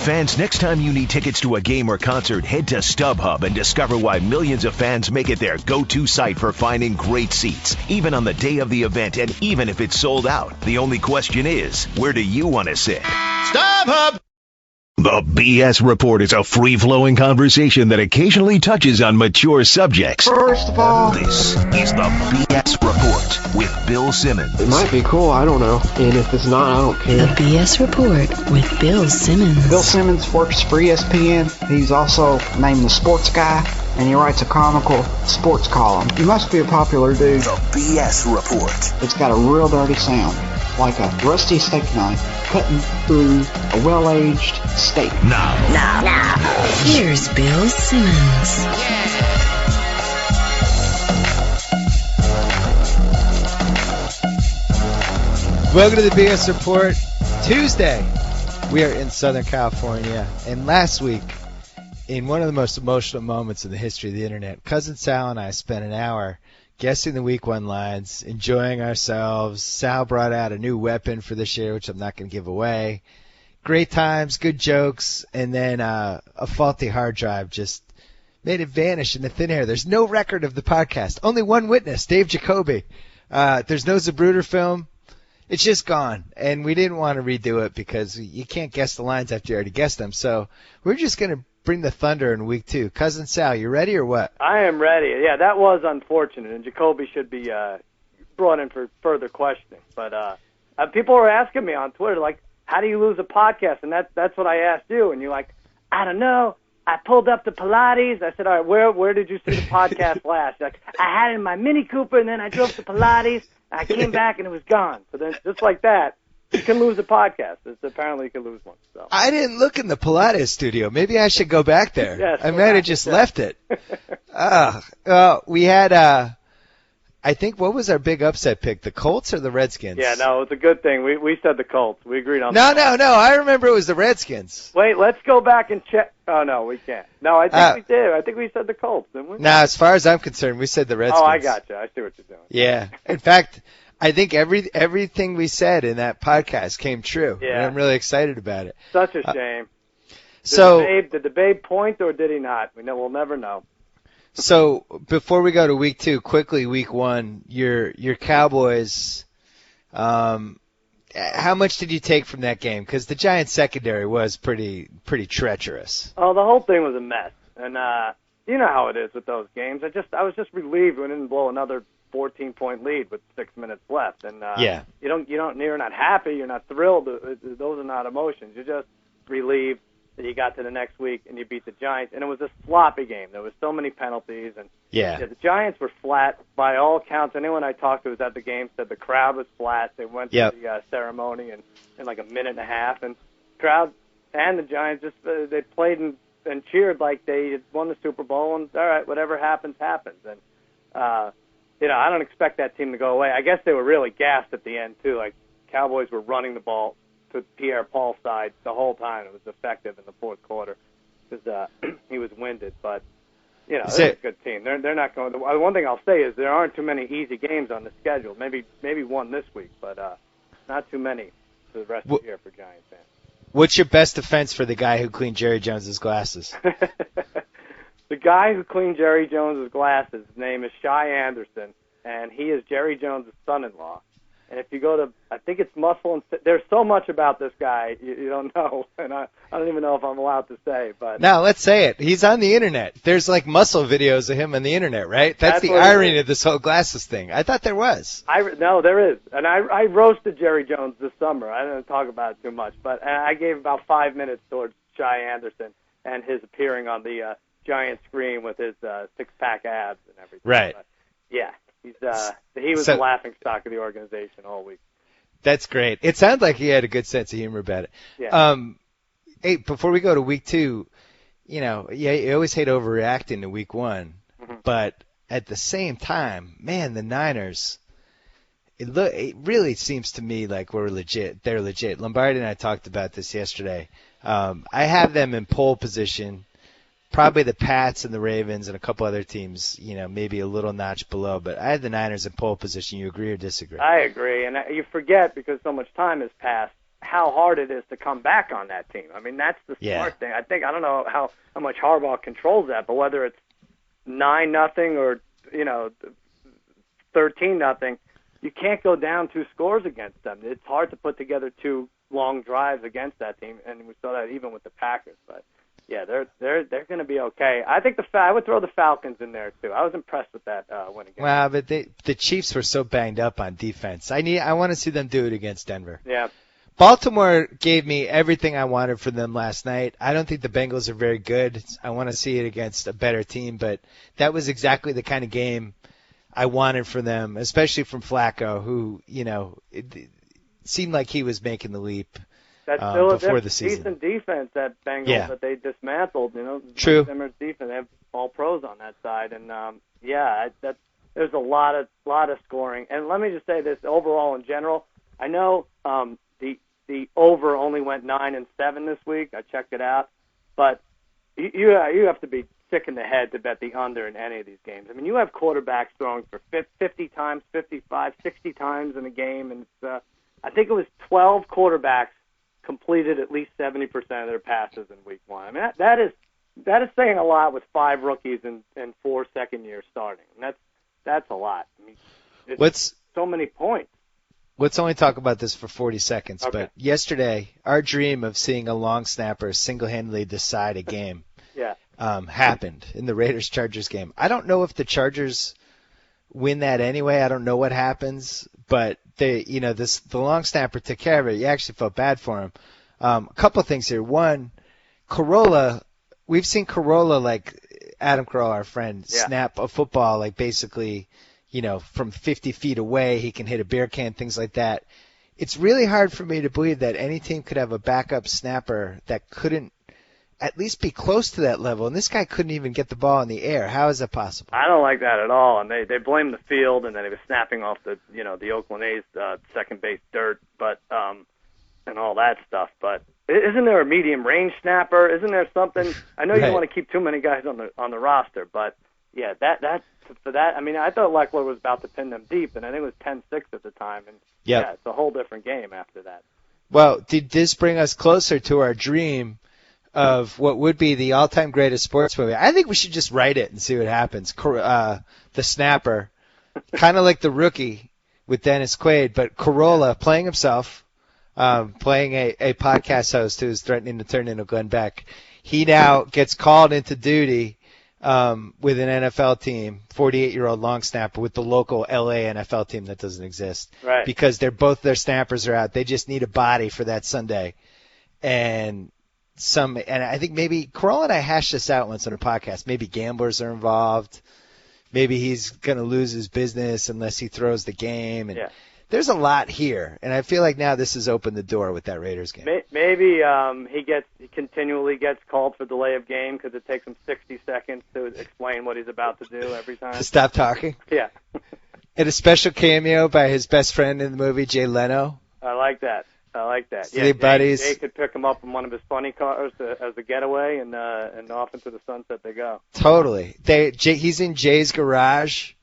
Fans, next time you need tickets to a game or concert, head to StubHub and discover why millions of fans make it their go-to site for finding great seats, even on the day of the event and even if it's sold out. The only question is, where do you want to sit? StubHub! The B.S Report is a free-flowing conversation that occasionally touches on mature subjects. First of all, this is the B.S Report with Bill Simmons. It might be cool, I don't know. And if it's not, I don't care. The B.S Report with Bill Simmons. Bill Simmons works for ESPN. He's also named the sports guy, and he writes a comical sports column. He must be a popular dude. The B.S Report. It's got a real dirty sound, like a rusty steak knife cutting through a well-aged steak. Now. Here's Bill Simmons. Welcome to the B.S Report. Tuesday, we are in Southern California, and last week, in one of the most emotional moments in the history of the internet, Cousin Sal and I spent an hour guessing the Week 1 lines, enjoying ourselves. Sal brought out a new weapon for this year, which I'm not going to give away. Great times, good jokes, and then a faulty hard drive just made it vanish in the thin air. There's no record of the podcast. Only one witness, Dave Jacoby. There's no Zapruder film. It's just gone, and we didn't want to redo it because you can't guess the lines after you already guessed them. So we're just going to bring the thunder in Week 2. Cousin Sal, you ready or what? I am ready. Yeah, that was unfortunate, and Jacoby should be brought in for further questioning. But people were asking me on Twitter, like, how do you lose a podcast? And that's what I asked you, and you're like, I don't know. I pulled up to Pilates. I said, all right, where did you see the podcast last? Like, I had it in my Mini Cooper, and then I drove to Pilates. I came back, and it was gone. So then, just like that, you can lose a podcast. Apparently, you can lose one. So I didn't look in the Pilates studio. Maybe I should go back there. Yes, I might have just left it. We had, I think, what was our big upset pick? The Colts or the Redskins? Yeah, no, it's a good thing. We said the Colts. We agreed on No. I remember it was the Redskins. Wait, let's go back and check. Oh, no, we can't. No, I think we did. I think we said the Colts, didn't we? No, as far as I'm concerned, we said the Redskins. Oh, I got you. I see what you're doing. Yeah. In fact, I think everything we said in that podcast came true. Yeah. And I'm really excited about it. Such a shame. Did the Babe point or did he not? We'll never know. So before we go to Week 2, quickly Week 1, your Cowboys. How much did you take from that game? Because the Giants secondary was pretty treacherous. Oh, the whole thing was a mess, and you know how it is with those games. I was just relieved we didn't blow another 14-point lead with 6 minutes left, and yeah, you're not happy, you're not thrilled. Those are not emotions. You're just relieved that you got to the next week and you beat the Giants, and it was a sloppy game. There was so many penalties, and yeah, the Giants were flat by all accounts. Anyone I talked to who was at the game said the crowd was flat. They went to the ceremony in like a minute and a half, and crowd and the Giants just they played and cheered like they had won the Super Bowl, and all right, whatever happens, happens. And I don't expect that team to go away. I guess they were really gassed at the end too. Like Cowboys were running the ball to Pierre Paul's side the whole time. It was effective in the fourth quarter because he was winded. But they're a good team. They're not going. One thing I'll say is there aren't too many easy games on the schedule. Maybe one this week, but not too many for the rest of the year for Giants fans. What's your best defense for the guy who cleaned Jerry Jones's glasses? The guy who cleaned Jerry Jones's glasses, his name is Shai Anderson, and he is Jerry Jones's son-in-law. And if you go to, I think it's Muscle and there's so much about this guy you don't know, and I don't even know if I'm allowed to say. But now let's say it. He's on the internet. There's like muscle videos of him on the internet, right? That's the irony of this whole glasses thing. I thought there was. No, there is. And I roasted Jerry Jones this summer. I didn't talk about it too much, but I gave about 5 minutes towards Shai Anderson and his appearing on the giant screen with his six-pack abs and everything. Right. But, yeah. He was the laughing stock of the organization all week. That's great. It sounds like he had a good sense of humor about it. Yeah. Hey, before we go to Week 2, you always hate overreacting to Week 1, but at the same time, man, the Niners, it really seems to me like we're legit. They're legit. Lombardi and I talked about this yesterday. I have them in pole position. Probably the Pats and the Ravens and a couple other teams, maybe a little notch below. But I had the Niners in pole position. You agree or disagree? I agree. And you forget, because so much time has passed, how hard it is to come back on that team. I mean, that's the smart thing. I don't know how much Harbaugh controls that, but whether it's 9-0 or 13-0, you can't go down 2 scores against them. It's hard to put together 2 long drives against that team, and we saw that even with the Packers. But yeah, they're going to be okay. I think I would throw the Falcons in there too. I was impressed with that win again. Wow, but the Chiefs were so banged up on defense. I want to see them do it against Denver. Yeah. Baltimore gave me everything I wanted from them last night. I don't think the Bengals are very good. I want to see it against a better team, but that was exactly the kind of game I wanted from them, especially from Flacco, who, it seemed like he was making the leap before the season. Decent defense, that Bengals that they dismantled. True. Zimmer's defense, they have all pros on that side, and there's a lot of scoring. And let me just say this overall in general. I know the over only went 9-7 this week. I checked it out, but you have to be sick in the head to bet the under in any of these games. I mean, you have quarterbacks throwing for 50 times, 55, 60 times in a game, and I think it was 12 quarterbacks completed at least 70% of their passes in week 1. I mean, that is saying a lot with 5 rookies and 4 second-year starting. And that's a lot. I mean, it's so many points. Let's only talk about this for 40 seconds, okay. But yesterday, our dream of seeing a long snapper single-handedly decide a game happened in the Raiders-Chargers game. I don't know if the Chargers win that anyway. I don't know what happens, but the long snapper took care of it. You actually felt bad for him. A couple of things here. One, Corolla, we've seen Corolla, like Adam Carolla, our friend, snap a football like basically – from 50 feet away, he can hit a beer can, things like that. It's really hard for me to believe that any team could have a backup snapper that couldn't at least be close to that level. And this guy couldn't even get the ball in the air. How is that possible? I don't like that at all. And they blame the field, and then he was snapping off the Oakland A's second base dirt, but and all that stuff. But isn't there a medium range snapper? Isn't there something? I know you don't want to keep too many guys on the roster, but yeah, that's. For that, I mean, I thought Leckler was about to pin them deep, and I think it was 10-6 at the time. And it's a whole different game after that. Well, did this bring us closer to our dream of what would be the all-time greatest sports movie? I think we should just write it and see what happens. The snapper, kind of like The Rookie with Dennis Quaid, but Corolla playing himself, playing a podcast host who's threatening to turn into Glenn Beck. He now gets called into duty with an NFL team, 48-year-old long snapper with the local LA NFL team that doesn't exist. Right. Because both their snappers are out. They just need a body for that Sunday. And I think maybe Corolla and I hashed this out once on a podcast. Maybe gamblers are involved. Maybe he's going to lose his business unless he throws the game. And there's a lot here, and I feel like now this has opened the door with that Raiders game. Maybe he continually gets called for delay of game because it takes him 60 seconds to explain what he's about to do every time. To stop talking? Yeah. And a special cameo by his best friend in the movie, Jay Leno. I like that. Yeah, buddies. Jay could pick him up in one of his funny cars as a getaway, and off into the sunset they go. Totally. He's in Jay's garage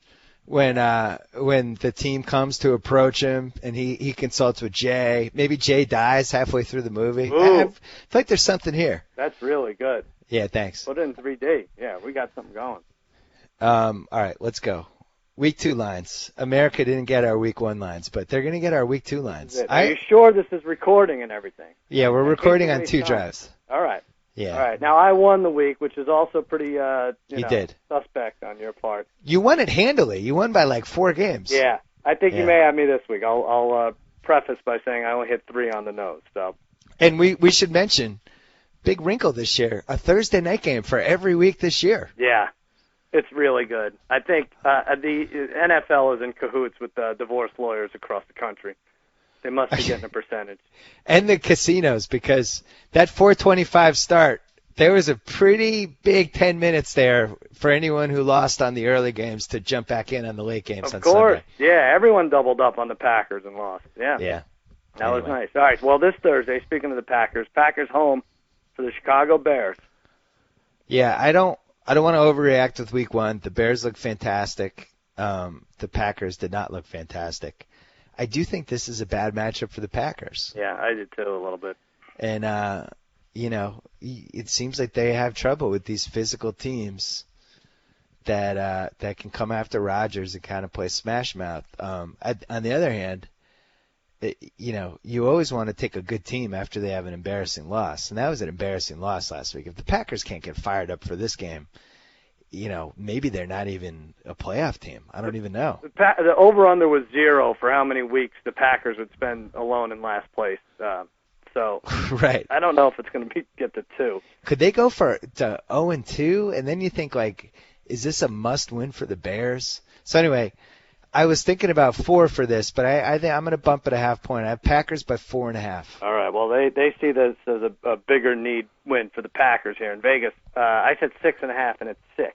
when the team comes to approach him, and he consults with Jay. Maybe Jay dies halfway through the movie. I feel like there's something here. That's really good. Yeah, thanks. Put it in 3D. Yeah, we got something going. All right, let's go. Week 2 lines. America didn't get our Week 1 lines, but they're going to get our Week 2 lines. Are you sure this is recording and everything? Yeah, we're recording on 2 drives. All right. Yeah. All right. Now, I won the week, which is also pretty you did. Suspect on your part. You won it handily. You won by like 4 games. Yeah. I think you may have me this week. I'll preface by saying I only hit 3 on the nose. So. And we should mention, big wrinkle this year, a Thursday night game for every week this year. Yeah. It's really good. I think the NFL is in cahoots with divorce lawyers across the country. They must be getting a percentage. And the casinos, because that 4:25 start, there was a pretty big 10 minutes there for anyone who lost on the early games to jump back in on the late games on Sunday. Of course. Yeah, everyone doubled up on the Packers and lost. Yeah. Yeah. That was nice. All right, well, this Thursday, speaking of the Packers home for the Chicago Bears. Yeah, I don't want to overreact with Week 1. The Bears look fantastic. The Packers did not look fantastic. I do think this is a bad matchup for the Packers. Yeah, I did too a little bit. And, it seems like they have trouble with these physical teams that can come after Rodgers and kind of play smash mouth. On the other hand, you always want to take a good team after they have an embarrassing loss. And that was an embarrassing loss last week. If the Packers can't get fired up for this game, maybe they're not even a playoff team. I don't even know. The over-under was 0 for how many weeks the Packers would spend alone in last place. So right. I don't know if it's going to get to 2. Could they go to 0-2? And then you think, is this a must-win for the Bears? So anyway, I was thinking about 4 for this, but I think I'm going to bump it a half point. I have Packers by 4.5. All right. Well, they see this as a bigger need win for the Packers here in Vegas. I said 6.5, and it's 6.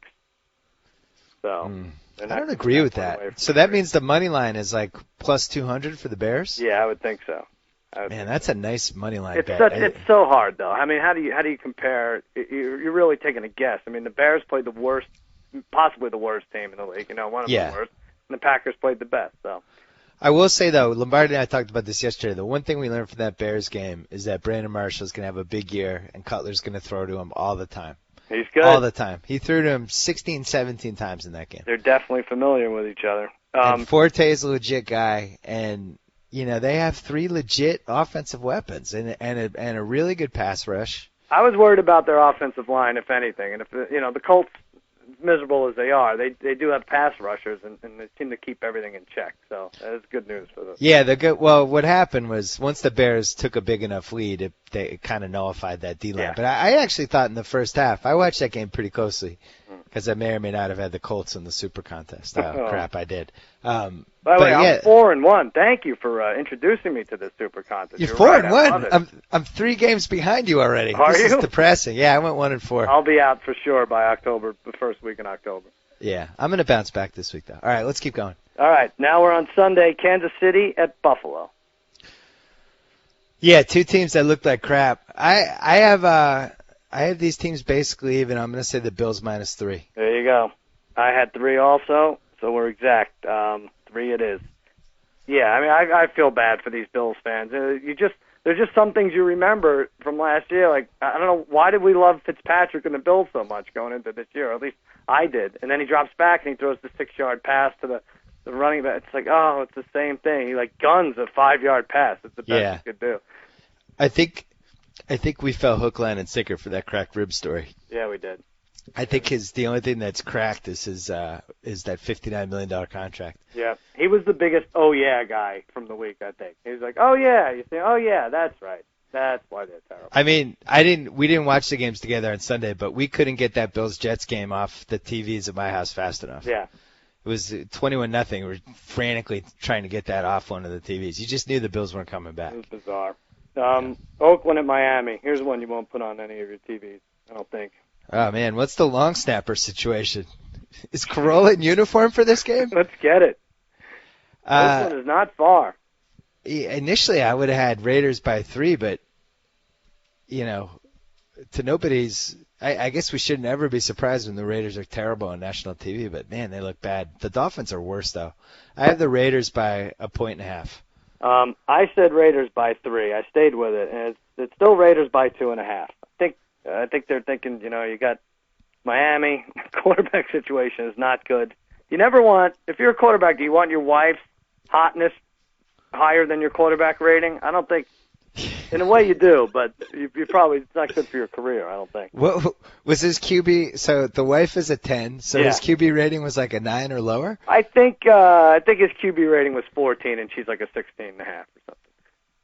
So I don't agree with that. So that means the money line is plus 200 for the Bears? Yeah, I would think so. Man, that's a nice money line bet. It's so hard, though. I mean, how do you compare? You're really taking a guess. I mean, the Bears played the worst, possibly the worst team in the league. One of the worst. And the Packers played the best. So I will say, though, Lombardi and I talked about this yesterday. The one thing we learned from that Bears game is that Brandon Marshall's going to have a big year, and Cutler's going to throw to him all the time. He's good. All the time. He threw to him 16, 17 times in that game. They're definitely familiar with each other. And Forte's a legit guy, and they have 3 legit offensive weapons and a really good pass rush. I was worried about their offensive line, if anything. And if the Colts, miserable as they are, they do have pass rushers, and they seem to keep everything in check. So that is good news for them. Yeah, they're good. Well, what happened was once the Bears took a big enough lead, it kind of nullified that D-line. Yeah. But I actually thought in the first half, I watched that game pretty closely because I may or may not have had the Colts in the Super Contest. Oh, crap, I did. By the way, I'm 4-1. Thank you for introducing me to this Super Contest. You're 4-1. I'm 3 games behind you already. Are this you? is depressing. Yeah, I went 1-4. I'll be out for sure by October, the first week in October. Yeah, I'm going to bounce back this week, though. All right, let's keep going. All right, now we're on Sunday, Kansas City at Buffalo. Yeah, 2 teams that look like crap. I have these teams basically even. I'm going to say the Bills -3. There you go. I had 3 also, so we're exact. 3 it is. Yeah, I mean, I feel bad for these Bills fans. There's just some things you remember from last year. Like, I don't know, why did we love Fitzpatrick and the Bills so much going into this year? Or at least I did. And then he drops back and he throws the 6-yard pass to the running back. It's like, oh, it's the same thing. He guns a 5-yard pass. It's the best he could do. I think we fell hook, line, and sinker for that cracked rib story. Yeah, we did. I think the only thing that's cracked is that $59 million contract. Yeah, he was the biggest oh yeah guy from the week. I think he was like, oh yeah, you say, oh yeah, that's right. That's why they're terrible. I mean, we didn't watch the games together on Sunday, but we couldn't get that Bills Jets game off the TVs at my house fast enough. Yeah. It was 21-0. We were frantically trying to get that off one of the TVs. You just knew the Bills weren't coming back. It was bizarre. Oakland at Miami. Here's one you won't put on any of your TVs, I don't think. Oh, man, what's the long snapper situation? Is Corolla in uniform for this game? Let's get it. Oakland is not far. Initially, I would have had Raiders by 3, but, to nobody's – I guess we should never be surprised when the Raiders are terrible on national TV, but, man, they look bad. The Dolphins are worse, though. I have the Raiders by 1.5. I said Raiders by 3. I stayed with it, and it's still Raiders by 2.5. I think they're thinking, you got Miami. Quarterback situation is not good. You never want, if you're a quarterback, do you want your wife's hotness higher than your quarterback rating? I don't think, in a way you do, but you probably, it's not good for your career, I don't think. What was his QB, so the wife is a 10, so his QB rating was like a 9 or lower? I think his QB rating was 14, and she's like a 16.5 or something.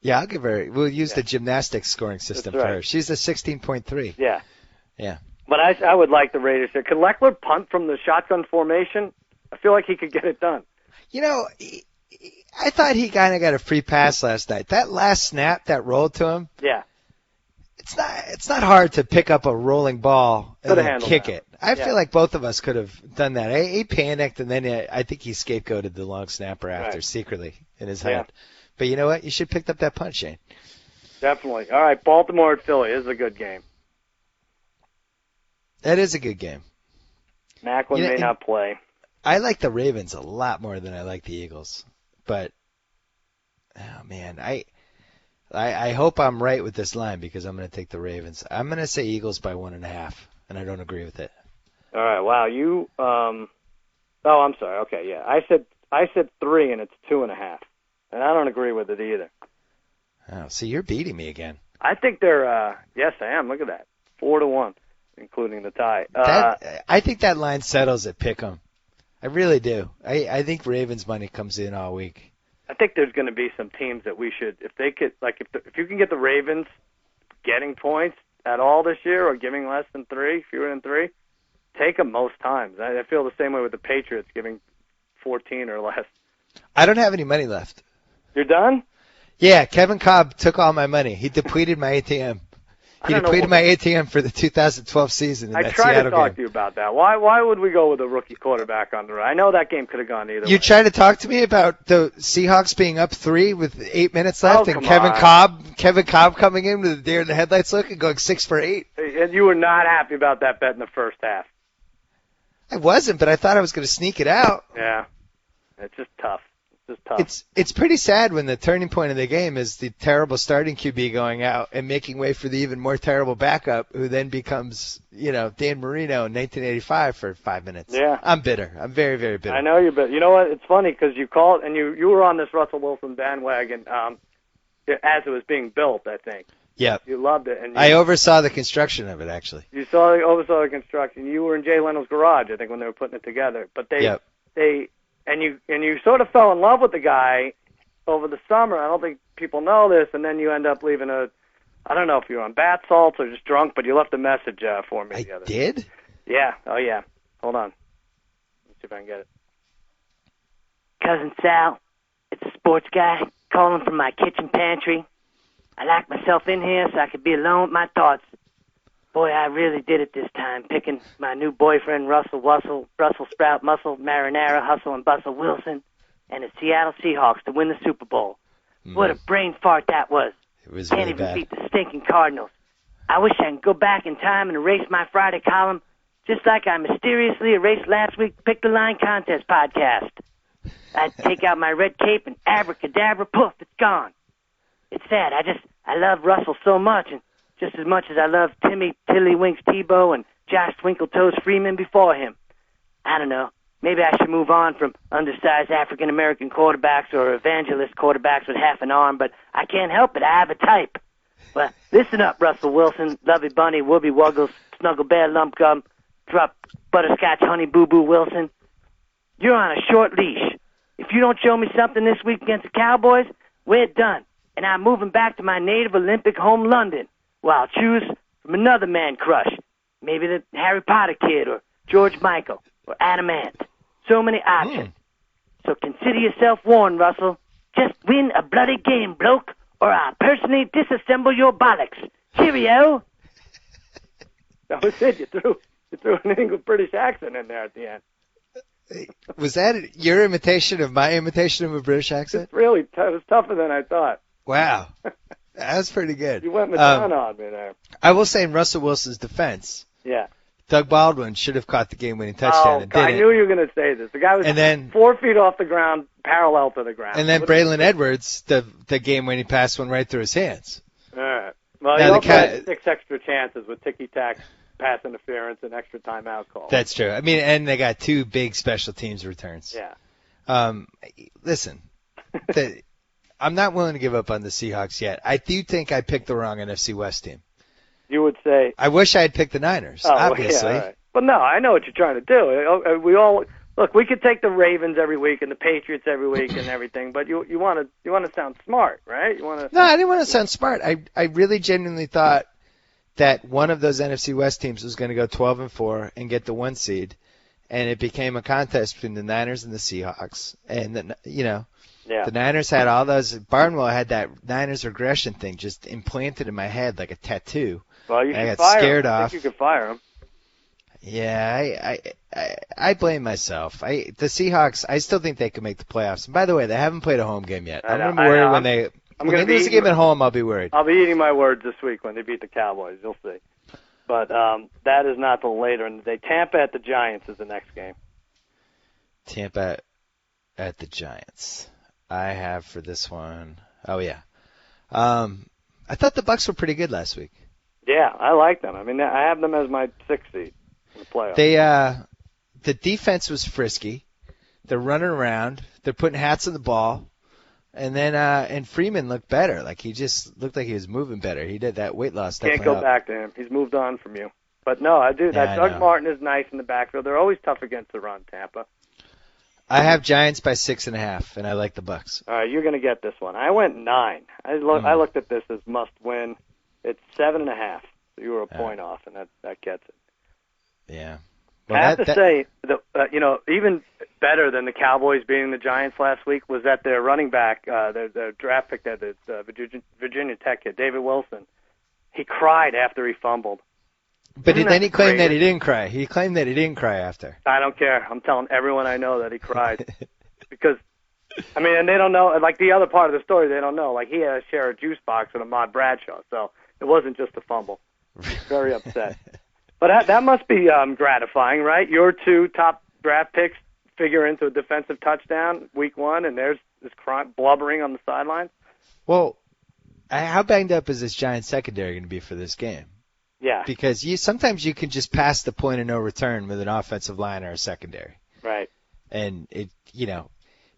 Yeah, I'll give her. We'll use the gymnastics scoring system for her. She's a 16.3. Yeah. Yeah. But I would like the Raiders here. Could Leckler punt from the shotgun formation? I feel like he could get it done. I thought he kind of got a free pass last night. That last snap that rolled to him. Yeah. It's not hard to pick up a rolling ball and then kick it. I feel like both of us could have done that. He panicked, and then I think he scapegoated the long snapper after secretly in his head. But you know what? You should have picked up that punch, Shane. Definitely. All right, Baltimore at Philly. This is a good game. That is a good game. Macklin may not play. I like the Ravens a lot more than I like the Eagles. But Oh man, I hope I'm right with this line because I'm going to take the Ravens. I'm going to say Eagles by 1.5, and I don't agree with it. All right. Wow. You. Oh, I'm sorry. Okay. Yeah. I said 3, and it's 2.5, and I don't agree with it either. Oh, see, you're beating me again. I think they're. Yes, I am. Look at that. 4-1, including the tie. I think that line settles at Pick'em. I really do. I think Ravens money comes in all week. I think there's going to be some teams that we should, if they could, like if you can get the Ravens getting points at all this year or giving less than 3, fewer than 3, take them most times. I feel the same way with the Patriots giving 14 or less. I don't have any money left. You're done? Yeah, Kevin Cobb took all my money. He depleted my ATM. He depleted my ATM for the 2012 season. I tried to talk to you about that. Why would we go with a rookie quarterback on the road? I know that game could have gone either way. You tried to talk to me about the Seahawks being up 3 with 8 minutes left, and Kevin Cobb coming in with a deer in the headlights look and going 6 for 8. And you were not happy about that bet in the first half. I wasn't, but I thought I was going to sneak it out. Yeah, it's just tough. It's pretty sad when the turning point of the game is the terrible starting QB going out and making way for the even more terrible backup, who then becomes, Dan Marino in 1985 for 5 minutes. Yeah, I'm bitter. I'm very, very bitter. I know you're bitter. You know what? It's funny because you called and you were on this Russell Wilson bandwagon as it was being built. I think. Yep. You loved it, and I oversaw the construction of it actually. You oversaw the construction. You were in Jay Leno's garage, I think, when they were putting it together. But And you sort of fell in love with the guy over the summer. I don't think people know this, and then you end up leaving I don't know if you were on bath salts or just drunk, but you left a message for me the other day. Did? Yeah. Oh, yeah. Hold on. Let's see if I can get it. Cousin Sal, it's a sports guy calling from my kitchen pantry. I locked myself in here so I could be alone with my thoughts. Boy, I really did it this time, picking my new boyfriend, Russell Sprout, Muscle, Marinara, Hustle, and Bustle Wilson, and the Seattle Seahawks to win the Super Bowl. What a brain fart that was. It was Can't really even bad. beat the stinking Cardinals. I wish I could go back in time and erase my Friday column, just like I mysteriously erased last week's Pick the Line Contest podcast. I'd take out my red cape and abracadabra, poof, it's gone. It's sad. I love Russell so much, and just as much as I love Timmy Tiddlywinks Tebow and Josh Twinkletoes Freeman before him. I don't know. Maybe I should move on from undersized African-American quarterbacks or evangelist quarterbacks with half an arm, but I can't help it. I have a type. Well, listen up, Russell Wilson, Lovey Bunny, Wooby Wuggles, Snuggle Bear, Lump Gum, Drop Butterscotch, Honey Boo Boo Wilson. You're on a short leash. If you don't show me something this week against the Cowboys, we're done. And I'm moving back to my native Olympic home, London. Well, I'll choose from another man crush. Maybe the Harry Potter kid or George Michael or Adam Ant. So many options. So consider yourself warned, Russell. Just win a bloody game, bloke, or I'll personally disassemble your bollocks. Cheerio. That was it. You threw an English-British accent in there at the end. Was that your imitation of my imitation of a British accent? It's really it was tougher than I thought. Wow. That was pretty good. You went Madonna on me there. I will say in Russell Wilson's defense, yeah, Doug Baldwin should have caught the game-winning touchdown and didn't. I knew you were going to say this. The guy was 4 feet off the ground, parallel to the ground. And then Braylon Edwards, the game-winning pass went right through his hands. All right. Well, he also had 6 extra chances with ticky-tack, pass interference, and extra timeout calls. That's true. I mean, and they got 2 big special teams returns. Yeah. Listen, I'm not willing to give up on the Seahawks yet. I do think I picked the wrong NFC West team. You would say... I wish I had picked the Niners, obviously. Yeah, all right. But no, I know what you're trying to do. Look, we could take the Ravens every week and the Patriots every week and everything, but you want to sound smart, right? No, I didn't want to sound smart. I really genuinely thought that one of those NFC West teams was going to go 12-4 and get the 1 seed, and it became a contest between the Niners and the Seahawks. And the Niners had all those. Barnwell had that Niners regression thing just implanted in my head like a tattoo. Well, you I should got fire scared him. off. I think you could fire him. Yeah, I blame myself. The Seahawks, I still think they can make the playoffs. And by the way, they haven't played a home game yet. I'm going to be worried when they lose a game at home. I'll be worried. I'll be eating my words this week when they beat the Cowboys. You'll see. But that is not till later in the day. Tampa at the Giants is the next game. Tampa at the Giants. I have for this one Oh, yeah. I thought the Bucks were pretty good last week. Yeah, I like them. I mean, I have them as my 6th seed in the playoffs. The defense was frisky. They're running around. They're putting hats on the ball. And then and Freeman looked better. Like, he just looked like he was moving better. He did that weight loss stuff. Can't go back to him. He's moved on from you. But no, I do. That Doug Martin is nice in the backfield. They're always tough against the run, Tampa. I have Giants by 6.5, and I like the Bucks. All right, you're going to get this one. I went 9. I looked at this as must win. It's 7.5. So you were a point off, and that gets it. Yeah. Well, I have to say, even better than the Cowboys beating the Giants last week was that their running back, their draft pick, the Virginia Tech kid, David Wilson, he cried after he fumbled. But then he claimed that he didn't cry. He claimed that he didn't cry after. I don't care. I'm telling everyone I know that he cried. Because, I mean, and they don't know, like the other part of the story, they don't know. Like, he had to share a juice box with Ahmad Bradshaw, so it wasn't just a fumble. Very upset. But that must be gratifying, right? Your 2 top draft picks figure into a defensive touchdown week 1, and there's this blubbering on the sidelines. Well, how banged up is this Giants secondary going to be for this game? Yeah. Because sometimes you can just pass the point of no return with an offensive line or a secondary. Right. And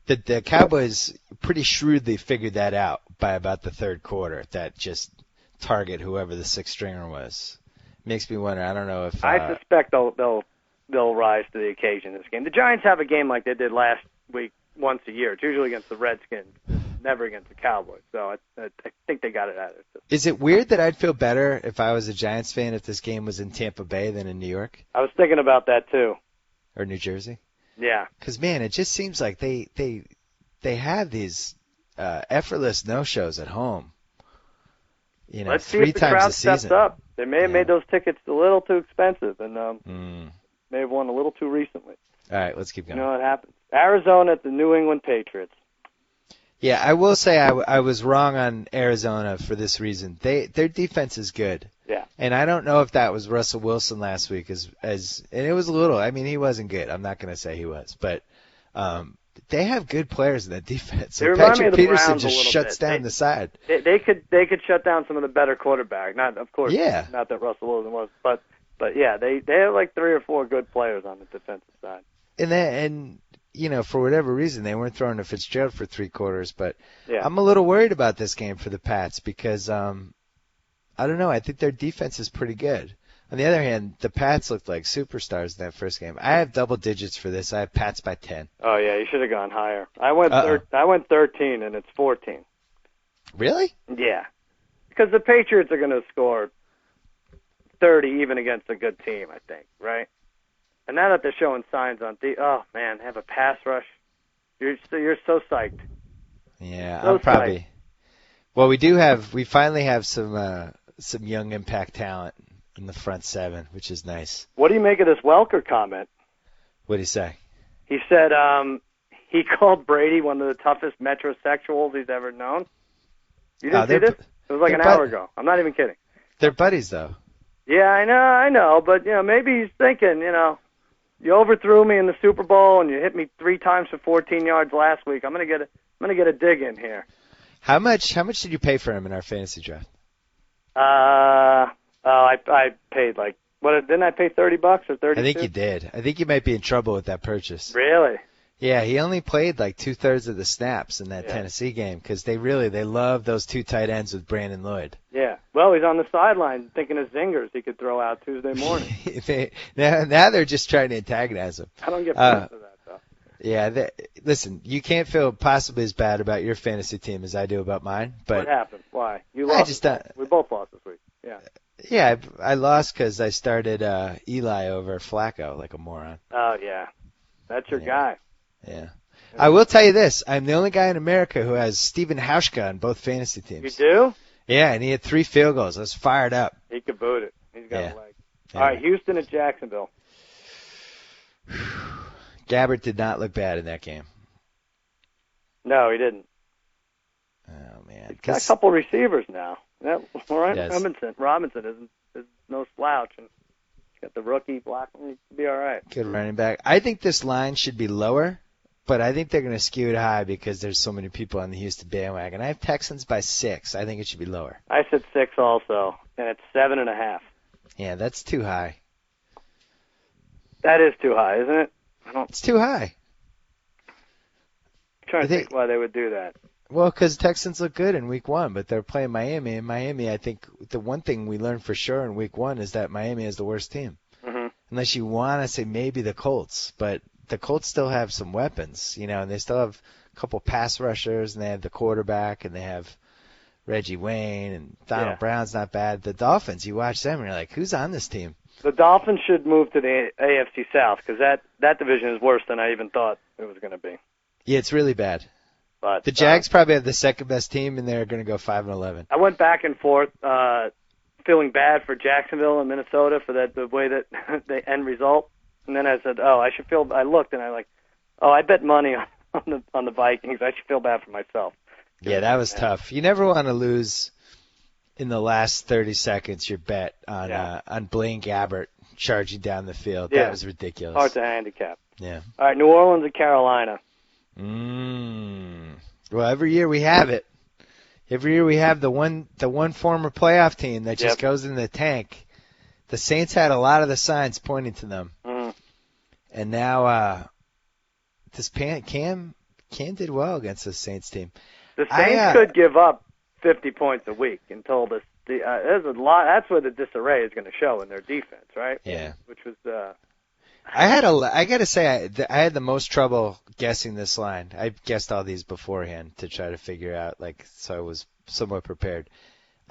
the Cowboys pretty shrewdly figured that out by about the third quarter. That just target whoever the 6th stringer was. Makes me wonder. I don't know if I suspect they'll rise to the occasion this game. The Giants have a game like they did last week once a year. It's usually against the Redskins, never against the Cowboys. So I think they got it out of it. Is it weird that I'd feel better if I was a Giants fan if this game was in Tampa Bay than in New York? I was thinking about that too. Or New Jersey? Yeah. Because, man, it just seems like they have these effortless no-shows at home. Let's see 3 if the times crowd a season. steps up. They may have made those tickets a little too expensive and may have won a little too recently. All right, let's keep going. You know what happens. Arizona at the New England Patriots. Yeah, I will say I was wrong on Arizona for this reason. Their defense is good. Yeah. And I don't know if that was Russell Wilson last week and it was a little. I mean, he wasn't good. I'm not going to say he was, but they have good players in that defense. They Patrick remind me of the Peterson Browns just a little shuts bit. down the side. They could shut down some of the better quarterbacks. Not of course. Yeah. Not that Russell Wilson was, but yeah, they have like 3 or 4 good players on the defensive side. And for whatever reason, they weren't throwing to Fitzgerald for 3 quarters. But yeah. I'm a little worried about this game for the Pats because I don't know. I think their defense is pretty good. On the other hand, the Pats looked like superstars in that first game. I have double digits for this. I have Pats by 10. Oh yeah, you should have gone higher. I went 13 and it's 14. Really? Yeah, because the Patriots are going to score 30 even against a good team, I think, right? And now that they're showing signs on oh man, they have a pass rush. You're so psyched. Yeah, so I'm probably. Psyched. Well, we finally have some young impact talent in the front 7, which is nice. What do you make of this Welker comment? What did he say? He said he called Brady one of the toughest metrosexuals he's ever known. You didn't see this? It was like an hour ago. I'm not even kidding. They're buddies, though. Yeah, I know, but maybe he's thinking, you overthrew me in the Super Bowl and you hit me 3 times for 14 yards last week. I'm gonna get a dig in here. How much did you pay for him in our fantasy draft? I paid didn't I pay $30 or $32? I think you did. I think you might be in trouble with that purchase. Really? Yeah, he only played like 2/3 of the snaps in that Tennessee game because they love those 2 tight ends with Brandon Lloyd. Yeah. Well, he's on the sideline thinking of zingers he could throw out Tuesday morning. now they're just trying to antagonize him. I don't get pissed for that, though. Yeah, listen, you can't feel possibly as bad about your fantasy team as I do about mine. But what happened? Why? You lost. We both lost this week. Yeah. Yeah, I lost because I started Eli over Flacco like a moron. Oh, yeah. That's your guy. Yeah. I will tell you this. I'm the only guy in America who has Stephen Hauschka on both fantasy teams. You do? Yeah, and he had 3 field goals. I was fired up. He could boot it. He's got a leg. All right, Houston at Jacksonville. Gabbert did not look bad in that game. No, he didn't. Oh, man. He's got a couple receivers now. Yeah, all right. Yes. Robinson is no slouch, and he's got the rookie Blackman. He'll be all right. Good running back. I think this line should be lower, but I think they're going to skew it high because there's so many people on the Houston bandwagon. I have Texans by 6. I think it should be lower. I said 6 also, and it's 7.5. Yeah, that's too high. That is too high, isn't it? It's too high. I'm trying to think why they would do that. Well, because Texans look good in Week 1, but they're playing Miami. And Miami, I think the one thing we learned for sure in Week 1 is that Miami is the worst team. Mm-hmm. Unless you want to say maybe the Colts. But the Colts still have some weapons, and they still have a couple pass rushers, and they have the quarterback, and they have Reggie Wayne, and Donald Brown's not bad. The Dolphins, you watch them, and you're like, who's on this team? The Dolphins should move to the AFC South because that division is worse than I even thought it was going to be. Yeah, it's really bad. But the Jags probably have the second best team, and they're going to go 5-11. I went back and forth, feeling bad for Jacksonville and Minnesota for the way that the end result, and then I said, I looked and I bet money on the Vikings. I should feel bad for myself. Yeah, that was tough. You never want to lose in the last 30 seconds your bet on Blaine Gabbert charging down the field. Yeah. That was ridiculous. Hard to handicap. Yeah. All right, New Orleans and Carolina. Well, every year we have it. Every year we have the one former playoff team that just goes in the tank. The Saints had a lot of the signs pointing to them. Mm-hmm. And now this Cam did well against the Saints team. The Saints could give up 50 points a week until there's a lot. That's where the disarray is going to show in their defense, right? Yeah. Which was I got to say I had the most trouble guessing this line. I guessed all these beforehand to try to figure out so I was somewhat prepared.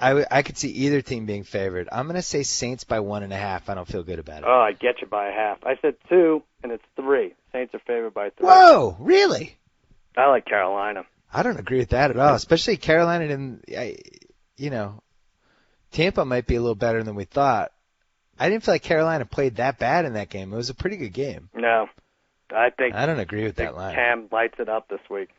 I could see either team being favored. I'm going to say Saints by 1.5. I don't feel good about it. Oh, I get you by a half. I said 2, and it's 3. Saints are favored by 3. Whoa, really? I like Carolina. I don't agree with that at all, especially Carolina. Tampa might be a little better than we thought. I didn't feel like Carolina played that bad in that game. It was a pretty good game. No, I don't agree with that line. Cam lights it up this week.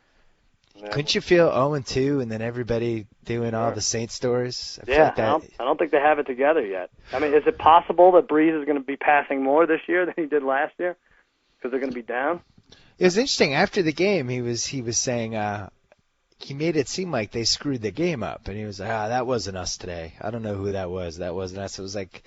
Yeah. Couldn't you feel 0-2 and then everybody doing all the Saints stories? I don't think they have it together yet. I mean, is it possible that Breeze is going to be passing more this year than he did last year because they're going to be down? It was interesting. After the game, he was saying he made it seem like they screwed the game up, and he was like, that wasn't us today. I don't know who that was. That wasn't us. It was like,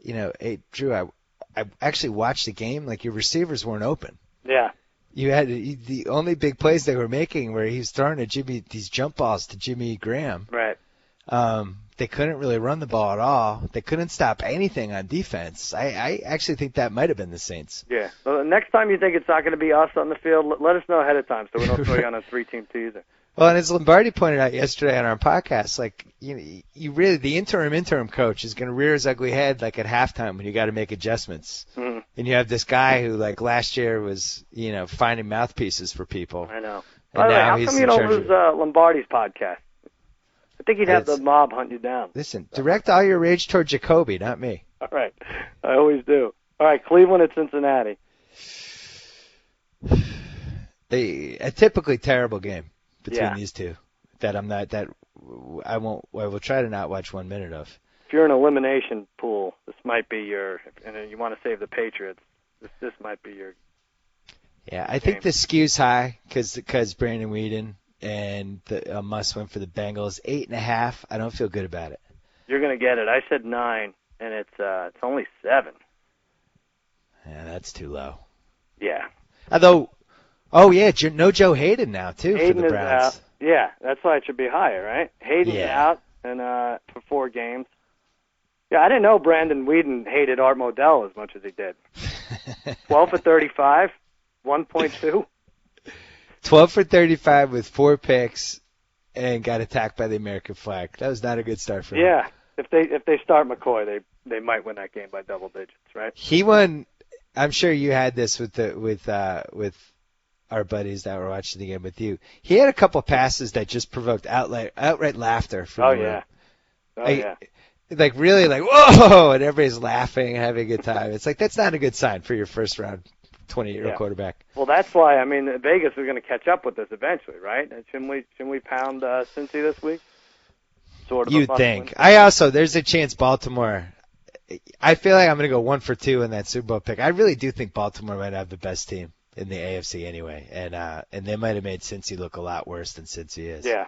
hey, Drew, I actually watched the game. Like, your receivers weren't open. Yeah. You had the only big plays they were making where he was throwing these jump balls to Jimmy Graham. Right. They couldn't really run the ball at all. They couldn't stop anything on defense. I actually think that might have been the Saints. Yeah. Well, next time you think it's not going to be us on the field, let us know ahead of time so we don't throw you on a 3-team teaser. Well, and as Lombardi pointed out yesterday on our podcast, you really, the interim coach is going to rear his ugly head at halftime when you got to make adjustments. Mm-hmm. And you have this guy who last year was, finding mouthpieces for people. I know. And now how come you don't lose Lombardi's podcast? I think he'd have the mob hunt you down. Listen, direct all your rage toward Jacoby, not me. All right. I always do. All right, Cleveland at Cincinnati. A typically terrible game between these two. I will try to not watch 1 minute of. If you're in an elimination pool, this might be and you want to save the Patriots, this might be your. Yeah, I think the skew's high because Brandon Weeden and a must win for the Bengals. 8.5. I don't feel good about it. You're gonna get it. I said 9, and it's only 7. Yeah, that's too low. Yeah. Although, no Joe Hayden now too for the Browns. Is out. Yeah, that's why it should be higher, right? Hayden's out and for 4 games. Yeah, I didn't know Brandon Weeden hated Art Modell as much as he did. 12 for 35, 1.2. 12 for 35 with 4 picks and got attacked by the American flag. That was not a good start for him. Yeah, if they start McCoy, they might win that game by double digits, right? He won. I'm sure you had this with our buddies that were watching the game with you. He had a couple passes that just provoked outright laughter from the room. Yeah. Really whoa, and everybody's laughing and having a good time. It's that's not a good sign for your first round 28-year-old quarterback. Well, that's why Vegas is going to catch up with us eventually, right? And shouldn't we pound Cincy this week? Sort of. You'd think. There's a chance Baltimore. I feel like I'm going to go 1 for 2 in that Super Bowl pick. I really do think Baltimore might have the best team. in the AFC anyway, and they might have made Cincy look a lot worse than Cincy is. Yeah.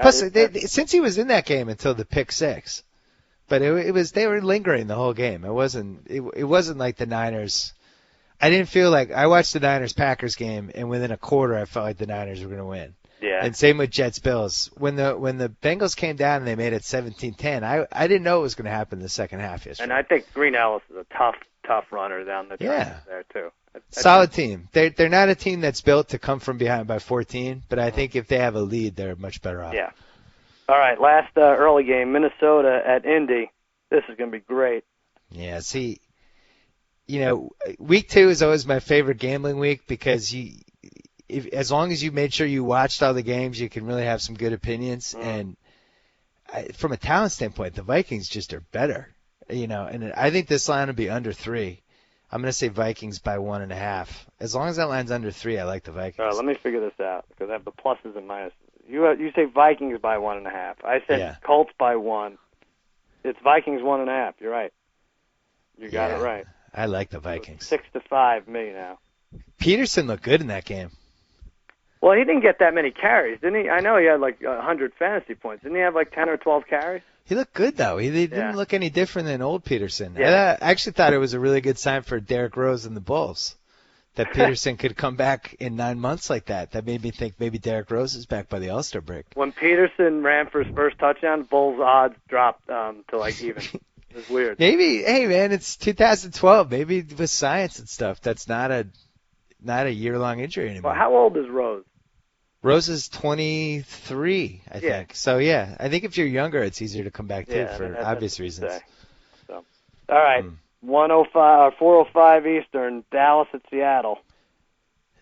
Plus, Cincy was in that game until the pick six, but it was they were lingering the whole game. It wasn't like the Niners. I didn't feel like I watched the Niners-Packers game, and within a quarter, I felt like the Niners were going to win. Yeah. And same with Jets-Bills. When the Bengals came down and they made it 17-10, I didn't know it was going to happen in the second half yesterday. And I think Green Ellis is a tough runner down the trenches there too. Solid team. They're not a team that's built to come from behind by 14, but I think if they have a lead, they're much better off. Yeah. All right, last early game, Minnesota at Indy. This is going to be great. Yeah, see, week 2 is always my favorite gambling week because as long as you made sure you watched all the games, you can really have some good opinions. And from a talent standpoint, the Vikings just are better, and I think this line will be under 3. I'm going to say Vikings by 1.5. As long as that line's under 3, I like the Vikings. All right, let me figure this out because I have the pluses and minuses. You say Vikings by 1.5. I said Colts by 1. It's Vikings 1.5. You're right. You got it right. I like the Vikings. 6-5 me now. Peterson looked good in that game. Well, he didn't get that many carries, didn't he? I know he had like 100 fantasy points. Didn't he have like 10 or 12 carries? He looked good, though. He didn't look any different than old Peterson. Yeah. I actually thought it was a really good sign for Derrick Rose and the Bulls that Peterson could come back in 9 months like that. That made me think maybe Derrick Rose is back by the All-Star break. When Peterson ran for his first touchdown, Bulls' odds dropped to like even. It was weird. Maybe, hey, man, it's 2012. Maybe with science and stuff, that's not a year-long injury anymore. Well, how old is Rose? Rose is 23, I think. So, yeah, I think if you're younger, it's easier to come back, too, for obvious reasons. So, all right, 4:05 Eastern, Dallas at Seattle.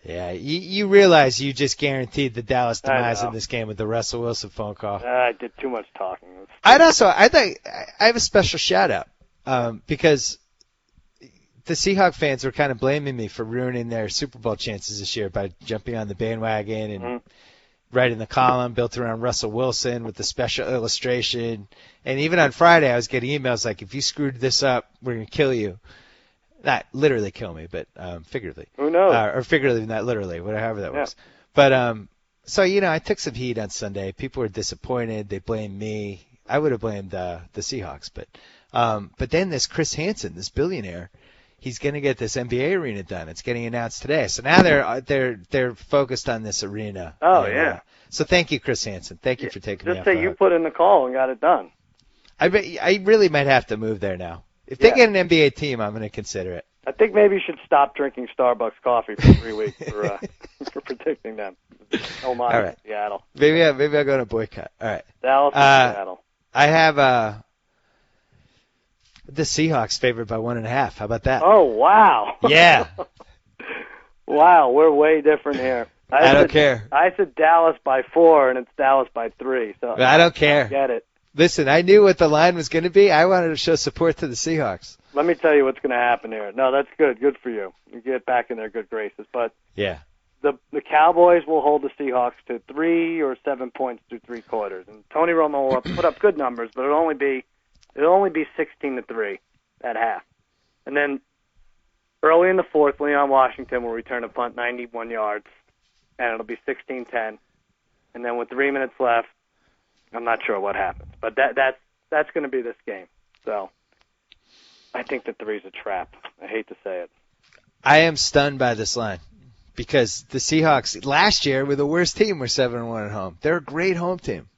Yeah, you realize you just guaranteed the Dallas demise in this game with the Russell Wilson phone call. I did too much talking. I have a special shout-out because the Seahawks fans were kind of blaming me for ruining their Super Bowl chances this year by jumping on the bandwagon and writing the column built around Russell Wilson with the special illustration. And even on Friday, I was getting emails like, if you screwed this up, we're going to kill you. Not literally kill me, but figuratively. Who knows? Or figuratively, not literally, however that works. But so, I took some heat on Sunday. People were disappointed. They blamed me. I would have blamed the Seahawks. But then this Chris Hansen, this billionaire, he's going to get this NBA arena done. It's getting announced today. So now they're focused on this arena. Oh, yeah. So thank you, Chris Hansen. Thank you for taking me up. Just say you put in the call and got it done. I really might have to move there now. If they get an NBA team, I'm going to consider it. I think maybe you should stop drinking Starbucks coffee for 3 weeks for predicting them. Oh my, all right. Seattle. Maybe I'll go on a boycott. All right. Dallas and Seattle. I have the Seahawks favored by 1.5. How about that? Oh, wow. Yeah. Wow, we're way different here. I don't care. I said Dallas by 4, and it's Dallas by 3. So I don't care. I get it. Listen, I knew what the line was going to be. I wanted to show support to the Seahawks. Let me tell you what's going to happen here. No, that's good. Good for you. You get back in their good graces. But yeah, the Cowboys will hold the Seahawks to 3 or 7 points through 3 quarters, and Tony Romo will put up good numbers, but it'll only be 16-3 at half. And then early in the fourth, Leon Washington will return a punt 91 yards, and it'll be 16-10. And then with 3 minutes left, I'm not sure what happens, but that's going to be this game. So I think that 3's a trap. I hate to say it. I am stunned by this line because the Seahawks last year were the worst team. We're 7-1 at home. They're a great home team.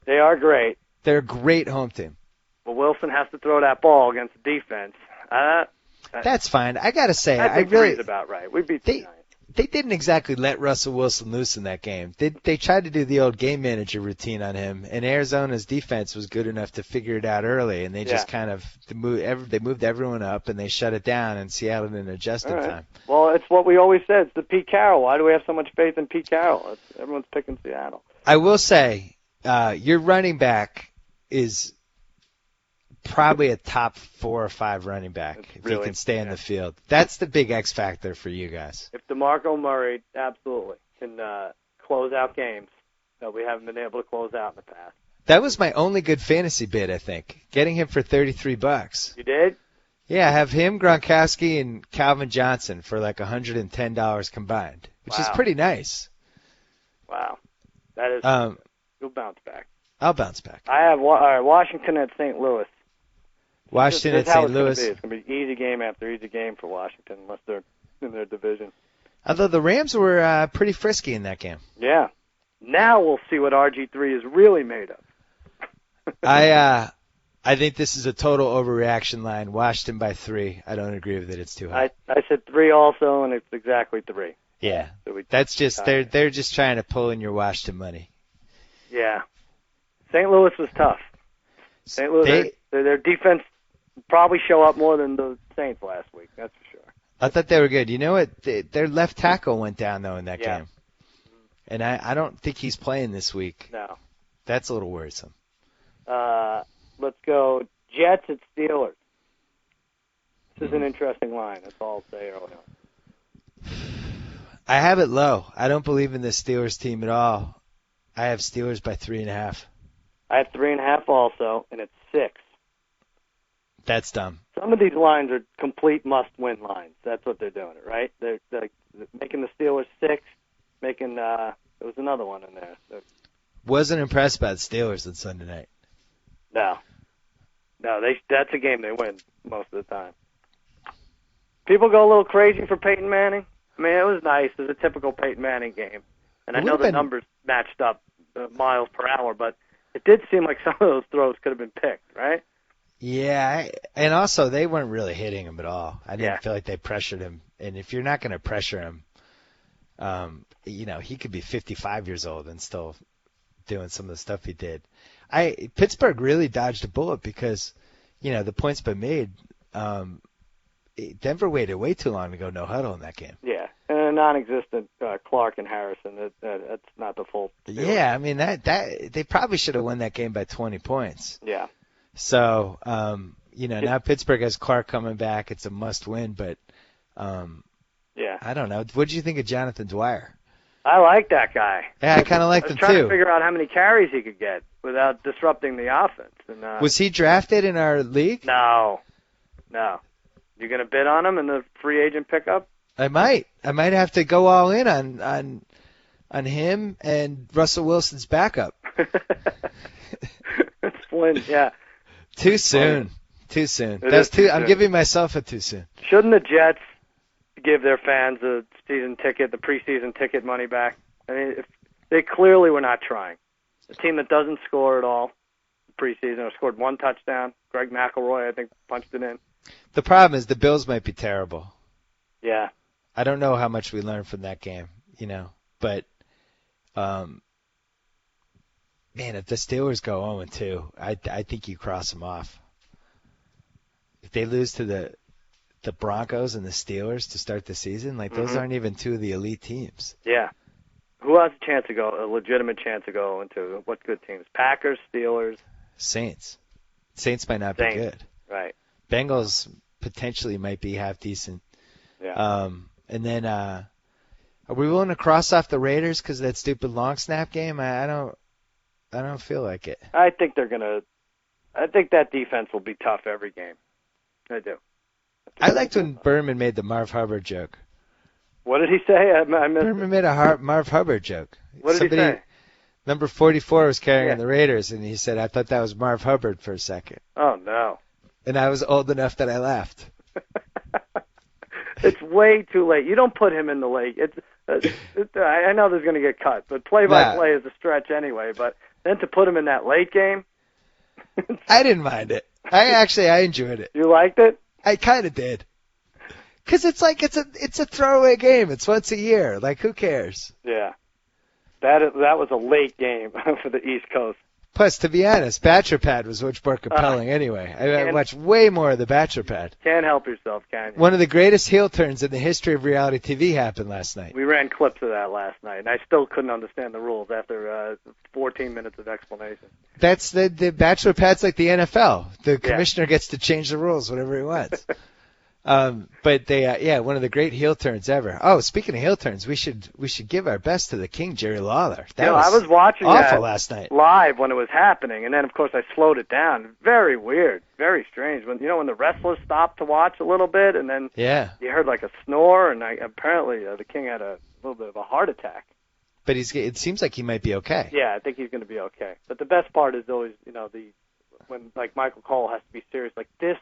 They are great. They're a great home team. Well, Wilson has to throw that ball against the defense. That's fine. I got to say, I think 3's about right. We beat the Giants. They didn't exactly let Russell Wilson loose in that game. They tried to do the old game manager routine on him, and Arizona's defense was good enough to figure it out early, and they just kind of moved everyone up, and they shut it down, and Seattle didn't adjust in time. Well, it's what we always said. It's the Pete Carroll. Why do we have so much faith in Pete Carroll? Everyone's picking Seattle. I will say your running back is probably a top 4 or 5 running back if he can stay in the field. That's the big X factor for you guys. If DeMarco Murray absolutely can close out games that we haven't been able to close out in the past. That was my only good fantasy bid, I think. Getting him for $33. You did? Yeah, have him, Gronkowski, and Calvin Johnson for like $110 combined, which is pretty nice. Wow. That is you'll bounce back. I'll bounce back. I have Washington at St. Louis. Washington at St. Louis. It's going to be easy game after easy game for Washington unless they're in their division. Although the Rams were pretty frisky in that game. Yeah. Now we'll see what RG3 is really made of. I think this is a total overreaction line. Washington by 3. I don't agree with it. It's too high. I said 3 also, and it's exactly 3. Yeah. So that's just they're just trying to pull in your Washington money. Yeah. St. Louis was tough. St. Louis, their defense probably show up more than the Saints last week. That's for sure. I thought they were good. You know what? Their left tackle went down though in that game, and I don't think he's playing this week. No. That's a little worrisome. Let's go Jets at Steelers. This is an interesting line. That's all I'll say early on. I have it low. I don't believe in the Steelers team at all. I have Steelers by 3.5. I have 3.5 also, and it's 6. That's dumb. Some of these lines are complete must-win lines. That's what they're doing, right? They're making the Steelers 6, making there was another one in there. Wasn't impressed by the Steelers on Sunday night. No, that's a game they win most of the time. People go a little crazy for Peyton Manning. I mean, it was nice. It was a typical Peyton Manning game. And I know the numbers matched up miles per hour, but it did seem like some of those throws could have been picked, right? Yeah, and also they weren't really hitting him at all. I didn't feel like they pressured him. And if you're not going to pressure him, he could be 55 years old and still doing some of the stuff he did. Pittsburgh really dodged a bullet because, the point's been made. Denver waited way too long to go no huddle in that game. Yeah, and a non-existent Clark and Harrison. That's not the full deal. Yeah, I mean that they probably should have won that game by 20 points. Yeah. So now Pittsburgh has Clark coming back. It's a must-win, but I don't know. What did you think of Jonathan Dwyer? I like that guy. Yeah, I kind of liked him too. I was trying to figure out how many carries he could get without disrupting the offense. And, was he drafted in our league? No. You going to bid on him in the free agent pickup? I might have to go all in on him and Russell Wilson's backup. It's Flynn, yeah. Too soon. That's too. I'm giving myself a too soon. Shouldn't the Jets give their fans the preseason ticket money back? I mean, if they clearly were not trying. A team that doesn't score at all preseason or scored 1 touchdown. Greg McElroy, I think, punched it in. The problem is the Bills might be terrible. Yeah. I don't know how much we learned from that game, but if the Steelers go 0-2, I think you cross them off. If they lose to the Broncos and the Steelers to start the season, those aren't even 2 of the elite teams. Yeah. Who has a legitimate chance to go into what good teams? Packers, Steelers, Saints. Saints might not be good. Right. Bengals potentially might be half decent. Yeah. And then are we willing to cross off the Raiders because of that stupid long snap game? I don't feel like it. I think that defense will be tough every game. I do. I liked when Berman made the Marv Hubbard joke. What did he say? I missed Berman made a Marv Hubbard joke. What did he say? Number 44 was carrying the Raiders, and he said, I thought that was Marv Hubbard for a second. Oh, no. And I was old enough that I laughed. It's way too late. You don't put him in the late. I know there's going to get cut, but play-by-play is a stretch anyway. But then to put him in that late game. I didn't mind it. I enjoyed it. You liked it? I kind of did. Because it's a throwaway game. It's once a year. Who cares? Yeah. That was a late game for the East Coast. Plus, to be honest, Bachelor Pad was much more compelling anyway. I watched way more of the Bachelor Pad. Can't help yourself, can you? One of the greatest heel turns in the history of reality TV happened last night. We ran clips of that last night, and I still couldn't understand the rules after 14 minutes of explanation. That's the Bachelor Pad's like the NFL. The commissioner gets to change the rules whenever he wants. But they, one of the great heel turns ever. Oh, speaking of heel turns, we should give our best to the King, Jerry Lawler. I was watching awful that last night live when it was happening, and then of course I slowed it down. Very weird, very strange. When the wrestlers stopped to watch a little bit, and then you heard like a snore, and apparently the King had a little bit of a heart attack. But it seems like he might be okay. Yeah, I think he's going to be okay. But the best part is always, when like Michael Cole has to be serious, like this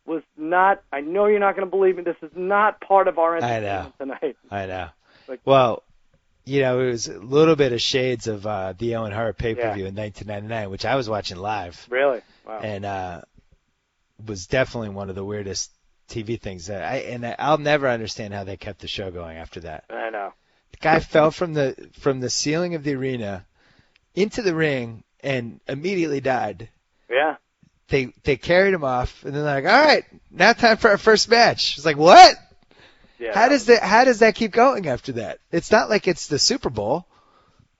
was not. I know you're not going to believe me. This is not part of our entertainment tonight. I know. Like, well, it was a little bit of shades of the Owen Hart pay-per-view in 1999, which I was watching live. Really? Wow. And was definitely one of the weirdest TV things that I'll never understand how they kept the show going after that. I know. The guy fell from the ceiling of the arena into the ring and immediately died. Yeah. They carried him off, and then they're like, all right, now time for our first match. It's like, what? Yeah. How does that keep going after that? It's not like it's the Super Bowl.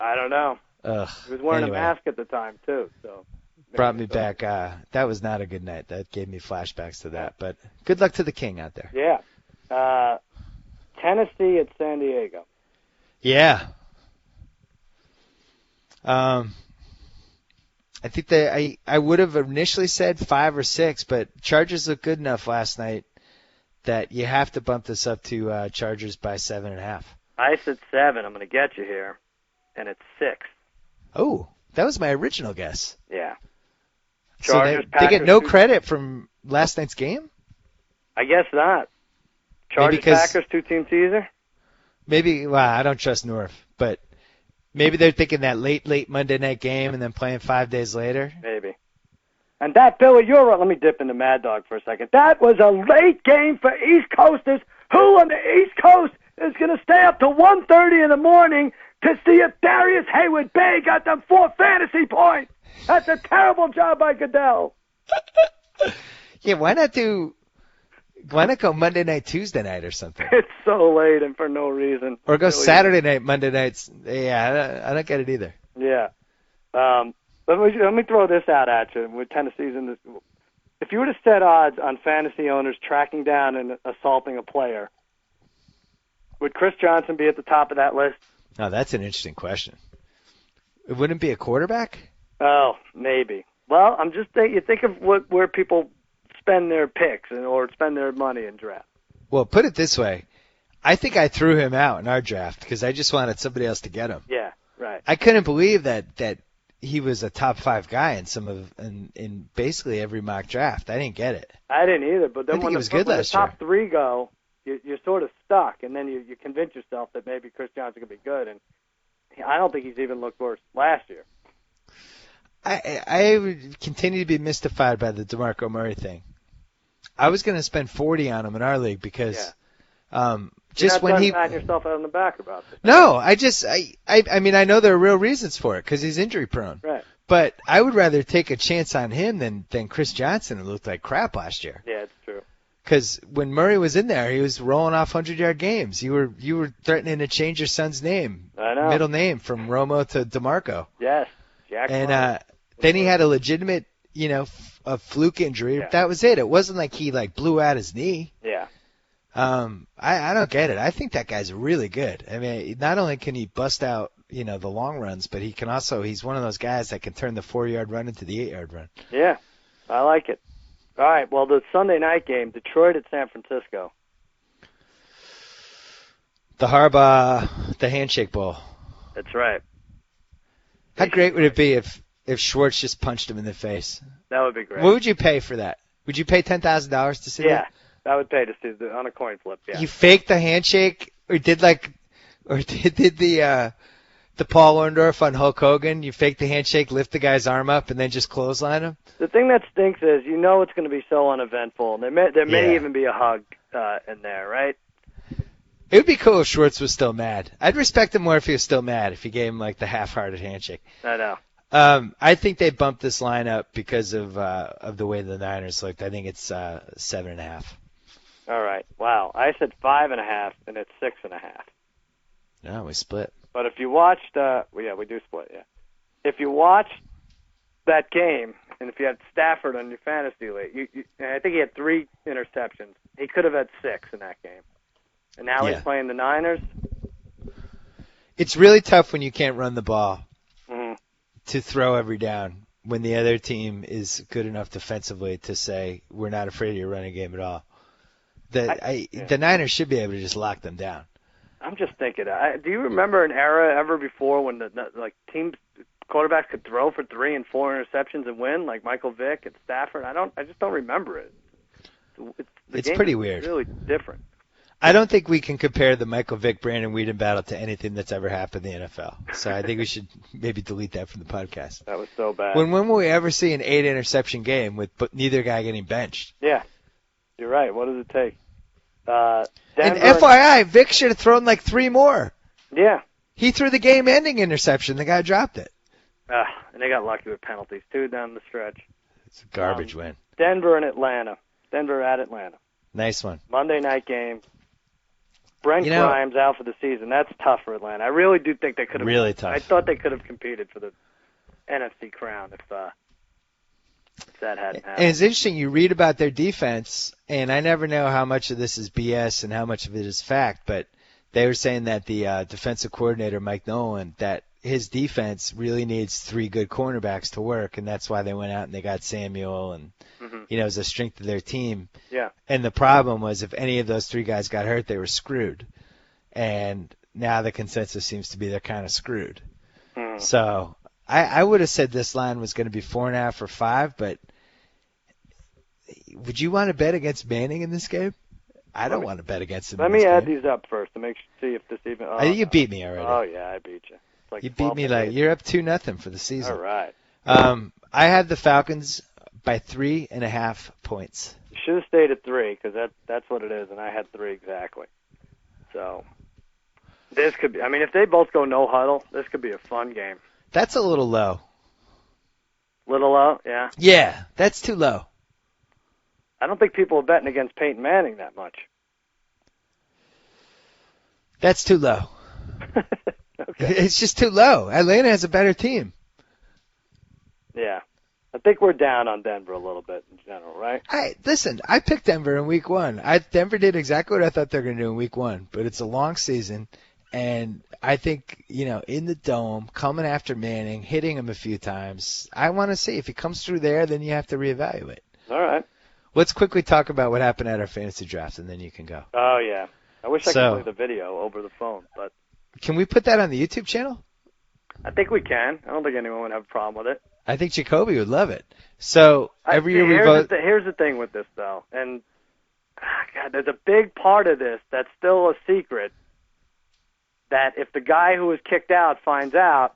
I don't know. Ugh. He was wearing a mask at the time too, so. Brought me back. That was not a good night. That gave me flashbacks to that. But good luck to the King out there. Yeah. Tennessee at San Diego. Yeah. I think I would have initially said 5 or 6, but Chargers looked good enough last night that you have to bump this up to Chargers by 7.5. I said 7. I'm going to get you here, and it's 6. Oh, that was my original guess. Yeah. Chargers, so they get no credit from last night's game? I guess not. Chargers, Packers, 2-team teaser? Maybe, I don't trust North, but maybe they're thinking that late Monday night game and then playing 5 days later. Maybe. And that, Billy, let me dip into Mad Dog for a second. That was a late game for East Coasters. Who on the East Coast is going to stay up to 1:30 in the morning to see if Darius Hayward Bay got them 4 fantasy points? That's a terrible job by Goodell. Yeah, why not go Monday night, Tuesday night or something? It's so late and for no reason. Or go Saturday night, Monday nights. Yeah, I don't get it either. Yeah. Let me throw this out at you with Tennessee's in this. If you were to set odds on fantasy owners tracking down and assaulting a player, would Chris Johnson be at the top of that list? Oh, that's an interesting question. It wouldn't be a quarterback? Oh, maybe. Well, I'm just thinking. You think of where people spend their picks or spend their money in draft. Well, put it this way. I think I threw him out in our draft because I just wanted somebody else to get him. Yeah, right. I couldn't believe that he was a top 5 guy in basically every mock draft. I didn't get it. I didn't either. But then when the top 3 go, you're sort of stuck, and then you convince yourself that maybe Chris Johnson could be good, and I don't think he's even looked worse last year. I would continue to be mystified by the DeMarco Murray thing. I was going to spend 40 on him in our league because just when he patting yourself out on the back about this. No, I mean I know there are real reasons for it because he's injury prone. Right. But I would rather take a chance on him than Chris Johnson, who looked like crap last year. Yeah, it's true. Because when Murray was in there, he was rolling off 100-yard games. You were threatening to change your son's name, middle name from Romo to DeMarco. Yes, Jack. And then he had a legitimate, a fluke injury. Yeah. That was it. It wasn't like he blew out his knee. Yeah. I don't get it. I think that guy's really good. I mean, not only can he bust out, the long runs, but he's one of those guys that can turn the 4-yard run into the 8-yard run. Yeah, I like it. All right, well, the Sunday night game, Detroit at San Francisco. The Handshake Bowl. That's right. How great would it be if Schwartz just punched him in the face? That would be great. What would you pay for that? Would you pay $10,000 to see that? Yeah, I would pay to see on a coin flip. Yeah. You faked the handshake, or did the Paul Orndorff on Hulk Hogan? You faked the handshake, lift the guy's arm up, and then just clothesline him. The thing that stinks is it's going to be so uneventful, and there may even be a hug in there, right? It would be cool if Schwartz was still mad. I'd respect him more if he was still mad, if he gave him the half-hearted handshake. I know. I think they bumped this line up because of the way the Niners looked. I think it's 7.5. All right. Wow. I said 5.5, and it's 6.5. No, we split. But if you watched, we do split. Yeah. If you watched that game, and if you had Stafford on your fantasy league, and I think he had 3 interceptions. He could have had 6 in that game. And now he's playing the Niners. It's really tough when you can't run the ball Mm-hmm. to throw every down when the other team is good enough defensively to say, we're not afraid of your running game at all. The Niners should be able to just lock them down. I'm just thinking, do you remember an era ever before when the teams quarterbacks could throw for 3 and 4 interceptions and win, like Michael Vick and Stafford? I just don't remember it. It's pretty weird. Really different. I don't think we can compare the Michael Vick Brandon Weeden battle to anything that's ever happened in the NFL. So I think we should maybe delete that from the podcast. That was so bad. When will we ever see an 8 interception game with neither guy getting benched? Yeah, you're right. What does it take? And FYI, Vick should have thrown like 3 more. Yeah. He threw the game-ending interception. The guy dropped it. And they got lucky with penalties, too, down the stretch. It's a garbage win. Denver and Atlanta. Denver at Atlanta. Nice one. Monday night game. Brent Grimes out for the season. That's tough for Atlanta. I really do think they could have. Really tough. I thought they could have competed for the NFC crown if that hadn't happened. And it's interesting. You read about their defense, and I never know how much of this is BS and how much of it is fact, but they were saying that the defensive coordinator, Mike Nolan, that his defense really needs 3 good cornerbacks to work, and that's why they went out and they got Samuel, and it was a strength of their team. Yeah. And the problem was if any of those 3 guys got hurt, they were screwed. And now the consensus seems to be they're kind of screwed. So I would have said this line was going to be 4.5 or 5, but would you want to bet against Manning in this game? I don't want to bet against him. Let me add these up first to see if this even. I think you beat me already. Oh yeah, I beat you. Like you beat me you're up 2-0 for the season. All right. I had the Falcons by 3.5 points. You should have stayed at 3 because that's what it is, and I had 3 exactly. So this could be. I mean, if they both go no huddle, this could be a fun game. That's a little low. Little low, yeah. Yeah, that's too low. I don't think people are betting against Peyton Manning that much. That's too low. Okay. It's just too low. Atlanta has a better team. Yeah. I think we're down on Denver a little bit in general, right? Listen, I picked Denver in week 1. Denver did exactly what I thought they were going to do in week 1, but it's a long season, and I think, in the dome, coming after Manning, hitting him a few times, I want to see. If he comes through there, then you have to reevaluate. All right. Let's quickly talk about what happened at our fantasy draft, and then you can go. Oh, yeah. I wish I could play the video over the phone, but... Can we put that on the YouTube channel? I think we can. I don't think anyone would have a problem with it. I think Jacoby would love it. So every year we vote. Here's the thing with this, though, and God, there's a big part of this that's still a secret. That if the guy who was kicked out finds out,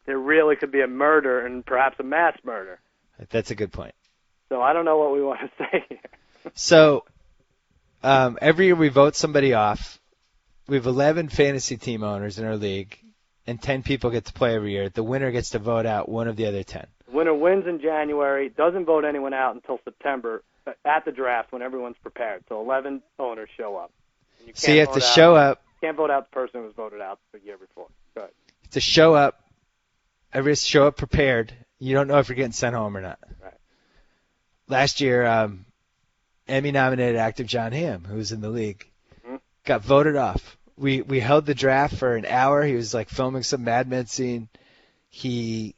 there really could be a murder and perhaps a mass murder. That's a good point. So I don't know what we want to say here. So every year we vote somebody off. We have 11 fantasy team owners in our league, and 10 people get to play every year. The winner gets to vote out one of the other 10. The winner wins in January, doesn't vote anyone out until September at the draft when everyone's prepared. So 11 owners show up. So you have to show up. You can't vote out the person who was voted out the year before. Go ahead. To show up, everybody show up prepared. You don't know if you're getting sent home or not. Right. Last year, Emmy-nominated actor John Hamm, who was in the league, got voted off. We held the draft for an hour. He was like filming some Mad Men scene. He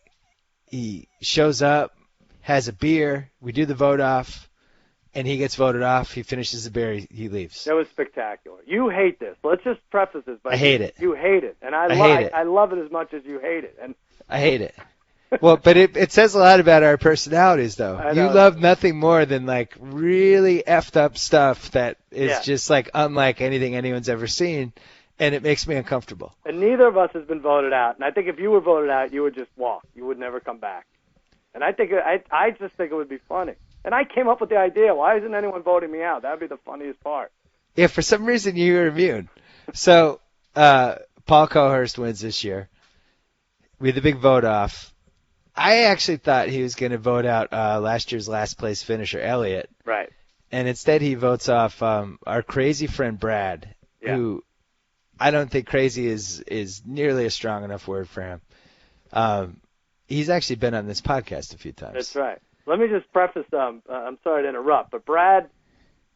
shows up, has a beer. We do the vote off, and he gets voted off. He finishes the beer. He leaves. That was spectacular. You hate this. Let's just preface this by I hate it. You hate it, and I love it as much as you hate it. And I hate it. Well, but it says a lot about our personalities, though. You love nothing more than like really effed up stuff that is just like unlike anything anyone's ever seen, and it makes me uncomfortable. And neither of us has been voted out. And I think if you were voted out, you would just walk. You would never come back. And I just think it would be funny. And I came up with the idea. Why isn't anyone voting me out? That would be the funniest part. Yeah, for some reason you're immune. So Paul Cohurst wins this year. We had the big vote off. I actually thought he was going to vote out last year's last place finisher, Elliott. Right. And instead he votes off our crazy friend Brad, who I don't think crazy is nearly a strong enough word for him. he's actually been on this podcast a few times. That's right. Let me just preface. I'm sorry to interrupt, but Brad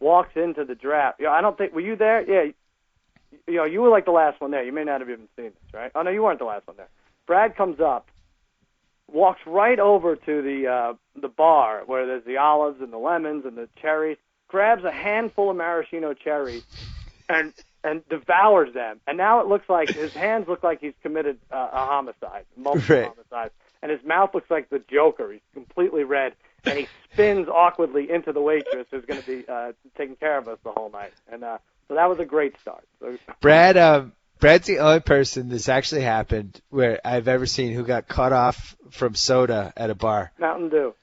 walks into the draft. I don't think. Were you there? Yeah. You were like the last one there. You may not have even seen this, right? Oh no, you weren't the last one there. Brad comes up, walks right over to the bar where there's the olives and the lemons and the cherries, grabs a handful of maraschino cherries, and devours them. And now it looks like his hands look like he's committed a homicide, multiple homicides, and his mouth looks like the Joker. He's completely red, and he spins awkwardly into the waitress who's going to be taking care of us the whole night. And so that was a great start. So, Brad's the only person this actually happened where I've ever seen who got cut off from soda at a bar. Mountain Dew.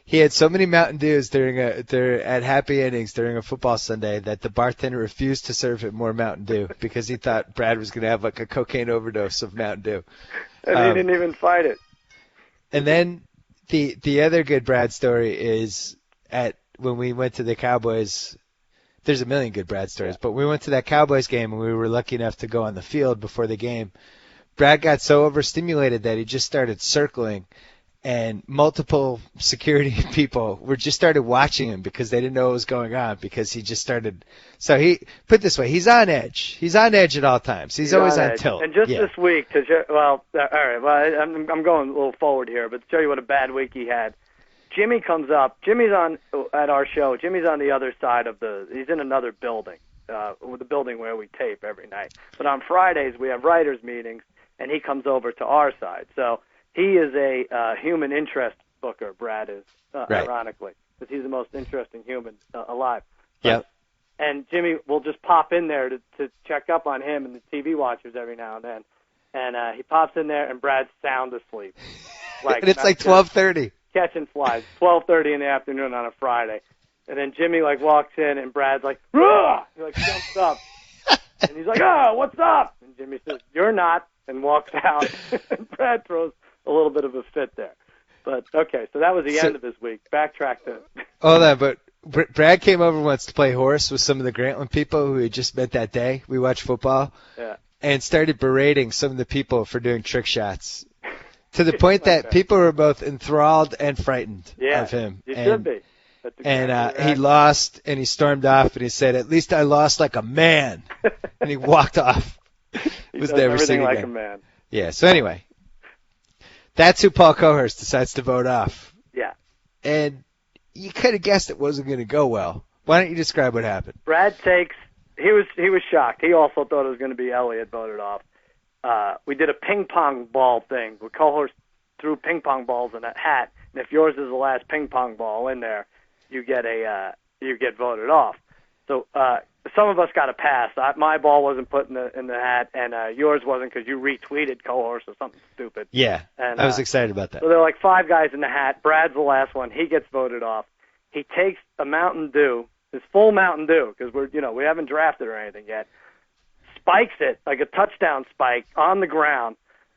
He had so many Mountain Dews at Happy Endings during a football Sunday that the bartender refused to serve him more Mountain Dew because he thought Brad was going to have like a cocaine overdose of Mountain Dew. And he didn't even fight it. And then the other good Brad story is when we went to the Cowboys. There's a million good Brad stories, but we went to that Cowboys game and we were lucky enough to go on the field before the game. Brad got so overstimulated that he just started circling, and multiple security people just started watching him because they didn't know what was going on because he just started. So put it this way, he's on edge. He's on edge at all times. He's always on tilt. And just this week, all right, well, I'm going a little forward here, but to show you what a bad week he had. Jimmy comes up. Jimmy's on at our show. Jimmy's on the other side he's in another building, the building where we tape every night. But on Fridays we have writers' meetings, and he comes over to our side. So he is a human interest booker. Brad is, ironically, because he's the most interesting human alive. Yep. And Jimmy will just pop in there to check up on him and the TV watchers every now and then. And he pops in there, and Brad's sound asleep. And it's like 12:30. Catching flies, 12:30 in the afternoon on a Friday, and then Jimmy walks in, and Brad's like, "Rah!" He jumps up, and he's like, "Oh, what's up?" And Jimmy says, "You're not," and walks out. And Brad throws a little bit of a fit there, but okay. So that was the end of his week. Backtrack to. Hold on, but Brad came over once to play horse with some of the Grantland people who he just met that day. We watched football, and started berating some of the people for doing trick shots. To the point that people were both enthralled and frightened of him. You should be. And he lost, and he stormed off, and he said, "At least I lost like a man." And he walked off. He was never seen like a man. Yeah, so anyway, that's who Paul Cohurst decides to vote off. Yeah. And you could have guessed it wasn't going to go well. Why don't you describe what happened? Brad he was shocked. He also thought it was going to be Elliott voted off. We did a ping pong ball thing. We Cohurst threw ping pong balls in a hat, and if yours is the last ping pong ball in there, you get voted off. So some of us got a pass. My ball wasn't put in the hat, and yours wasn't because you retweeted Cohurst or something stupid. Yeah, and, I was excited about that. So there are like 5 guys in the hat. Brad's the last one. He gets voted off. He takes a Mountain Dew, his full Mountain Dew, because we haven't drafted or anything yet. Spikes it like a touchdown spike on the ground,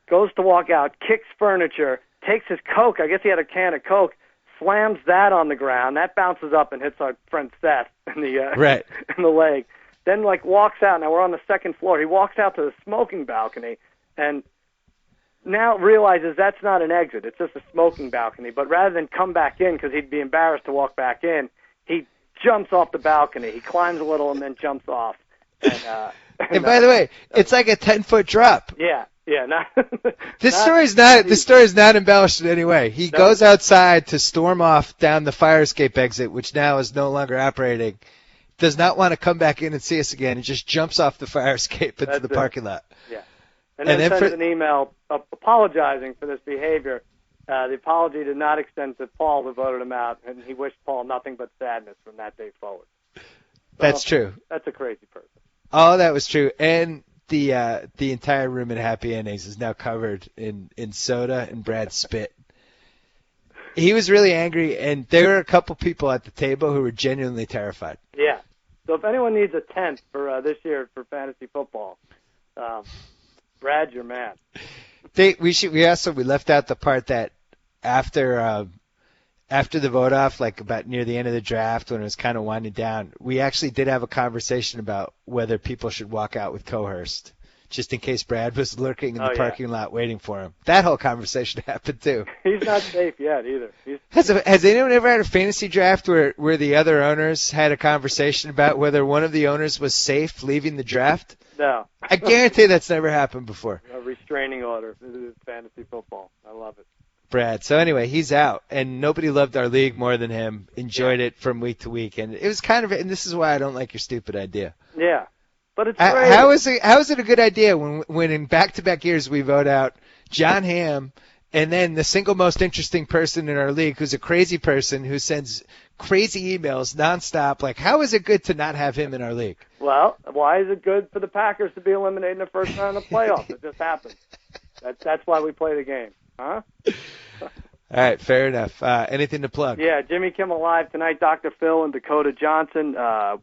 goes to walk out, kicks furniture, takes his Coke. I guess he had a can of Coke, slams that on the ground. That bounces up and hits our friend Seth in the in the leg. Then walks out. Now we're on the second floor. He walks out to the smoking balcony and now realizes that's not an exit. It's just a smoking balcony. But rather than come back in because he'd be embarrassed to walk back in, he jumps off the balcony. He climbs a little and then jumps off. And by the way, it's like a 10-foot drop. Yeah. This story's not embellished in any way. He goes outside to storm off down the fire escape exit, which now is no longer operating. Does not want to come back in and see us again. He just jumps off the fire escape into the parking lot. Yeah. And then sends an email apologizing for this behavior. The apology did not extend to Paul, who voted him out, and he wished Paul nothing but sadness from that day forward. That's true. That's a crazy person. Oh, that was true. And the entire room at Happy Endings is now covered in soda and Brad's spit. He was really angry, and there were a couple people at the table who were genuinely terrified. Yeah. So if anyone needs a tent for this year for fantasy football, Brad's your man. We left out the part that after the vote off, about near the end of the draft when it was kind of winding down, we actually did have a conversation about whether people should walk out with Cohurst just in case Brad was lurking in the parking lot waiting for him. That whole conversation happened too. He's not safe yet either. Has anyone ever had a fantasy draft where the other owners had a conversation about whether one of the owners was safe leaving the draft? No. I guarantee that's never happened before. A restraining order. This is fantasy football. I love it. Brad. So anyway, he's out, and nobody loved our league more than him. Enjoyed it from week to week, and it was kind of. And this is why I don't like your stupid idea. Yeah, but it's great. How is it a good idea when in back-to-back years we vote out John Hamm, and then the single most interesting person in our league, who's a crazy person who sends crazy emails nonstop? Like, how is it good to not have him in our league? Well, why is it good for the Packers to be eliminated in the first round of the playoffs? It just happens. That's why we play the game. Huh? All right, fair enough. Anything to plug? Yeah, Jimmy Kimmel Live tonight, Dr. Phil and Dakota Johnson.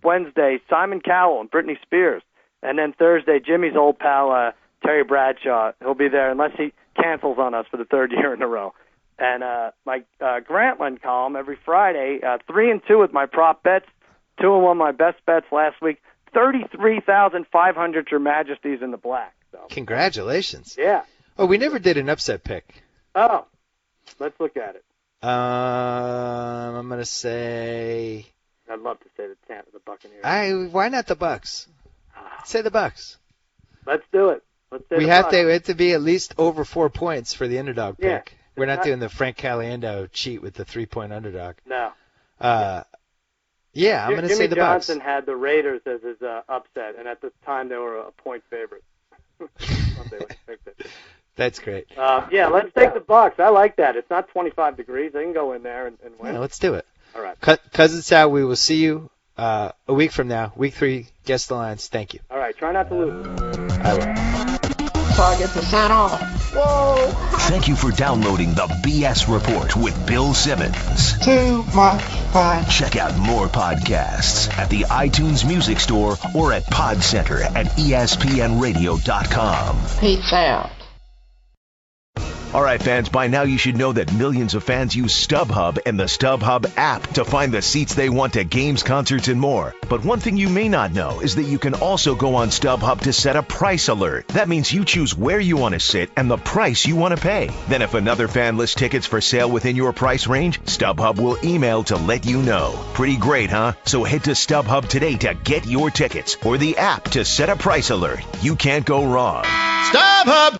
Wednesday, Simon Cowell and Britney Spears. And then Thursday, Jimmy's old pal, Terry Bradshaw. He'll be there unless he cancels on us for the third year in a row. And my Grantland column every Friday, 3-2 with my prop bets, 2-1 my best bets last week, 33,500 Your Majesties in the black. So. Congratulations. Yeah. Oh, we never did an upset pick. Oh, let's look at it. I'm going to say... I'd love to say the Buccaneers. Why not the Bucks? Say the Bucks. Let's do it. Let's say we have to be at least over 4 points for the underdog pick. Yeah. We're not doing the Frank Caliendo cheat with the 3-point underdog. No. Yeah, I'm going to say the Bucks. Jimmy Johnson had the Raiders as his upset, and at the time they were a point favorite. That's great. Yeah, let's take the Bucks. I like that. It's not 25 degrees. They can go in there and win. Yeah, let's do it. All right. Cousin Sal, we will see you a week from now. Week 3, guess the lines. Thank you. All right. Try not to lose. I will. So I get to sign off. Whoa! Thank you for downloading the B.S. Report with Bill Simmons. Too much fun. Check out more podcasts at the iTunes Music Store or at Pod Center at ESPNRadio.com. Peace out. All right, fans, by now you should know that millions of fans use StubHub and the StubHub app to find the seats they want to games, concerts, and more. But one thing you may not know is that you can also go on StubHub to set a price alert. That means you choose where you want to sit and the price you want to pay. Then if another fan lists tickets for sale within your price range, StubHub will email to let you know. Pretty great, huh? So head to StubHub today to get your tickets or the app to set a price alert. You can't go wrong. StubHub!